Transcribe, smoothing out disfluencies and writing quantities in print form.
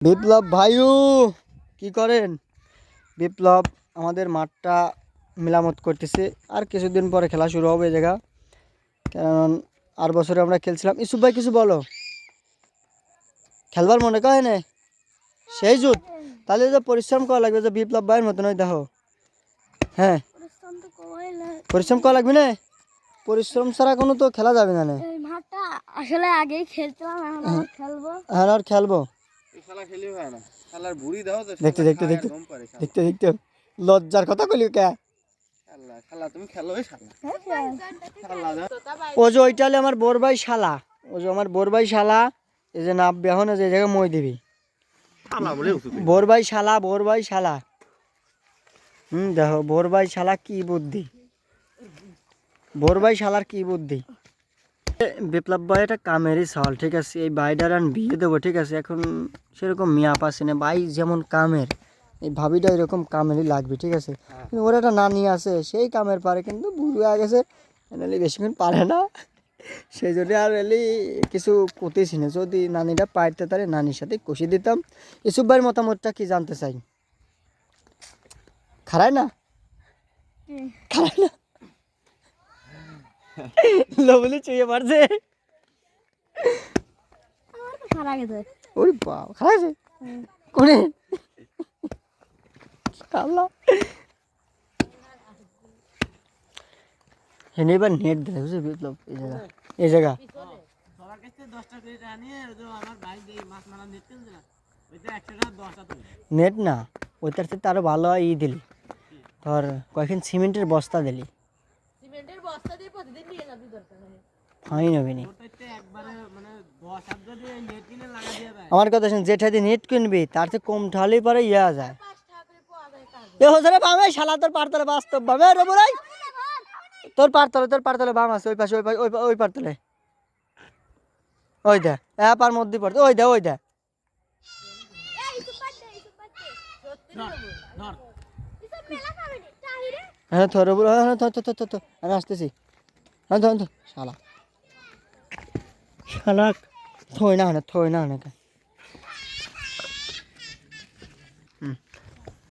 বিপ্লব ভাইউ কি করেন? বিপ্লব আমাদের মাঠটা মেরামত করতেছে, আর কিছুদিন পরে খেলা শুরু হবে এই জায়গা। কারণ আর বছরে আমরা খেলছিলাম। ইসুফ ভাই কিছু বলো, খেলবার মনে কয় না সেই জুত, তাহলে যে পরিশ্রম করা লাগবে, যে বিপ্লব ভাইয়ের মতন ওই দেখো। হ্যাঁ, পরিশ্রম করা লাগবে না, পরিশ্রম ছাড়া কোনো তো খেলা যাবে না। আসলে আগেই খেলতাম, এখন আর খেলবো দেখতে দেখতে দেখতে দেখতে দেখতে লজ্জার কথা কইলি কে? ও যে ওইটা হলে আমার বোর ভাই শালা, ও যে আমার বোর ভাই শালা, এই যে নাব এখন যে জায়গায় মই দিবি বোর ভাই শালা, বোর ভাই শালা। দেখো বোর ভাই শালা কি বুদ্ধি, বোর ভাই শালার কি বুদ্ধি। বিপ্লব ভাই এটা কামেরই সওয়াল, ঠিক আছে। এই ভাইটার আর বিয়ে দেবো, ঠিক আছে। এখন সেরকম মিয়া পাচ্ছে না, ভাই যেমন কামের, এই ভাবিটা এরকম কামেরই লাগবে, ঠিক আছে। কিন্তু ওর একটা নানি আছে, সেই কামের পারে, কিন্তু বুড়ো হয়ে গেছে, এলি বেশিক্ষণ পারে না। সেই জন্য আর এলি কিছু করতেছি না। যদি নানিটা পাইতে তাহলে নানির সাথে কষি দিতাম। ইসুফ ভাইয়ের মতামতটা কি জানতে চাই? খারায় না, খারায় না, লবলি চুইয়ে মারছে। ওই বাবা খারাইছে কোনে কাল্লা হেনে এবার নেট দেয়, বুঝলি বিপ্লব? এই জায়গা নেট না, ওইটার থেকে আরো ভালো হয়। ই দিলি ধর কয়েকদিন সিমেন্টের বস্তা দিলি, ফাইন হবে নি। আমার কথা শুন, যেটা দিয়ে নেট কিনবি তার থেকে কম ঢালেই পরে ইয়া যায়। এ হোসারে বামে শালা, তোর পারতলে বাস্তব বামে রে বলাই, তোর পারতলে বাম আছে, ওই পাশে ওই পাশে ওই পারতলে, ওই দে পার মধ্যে পড়তে, ওই দে ওই দে। হ্যাঁ থর বলো, হ্যাঁ আমি আসতেছি। হ্যাঁ শালা শালা থই না থই না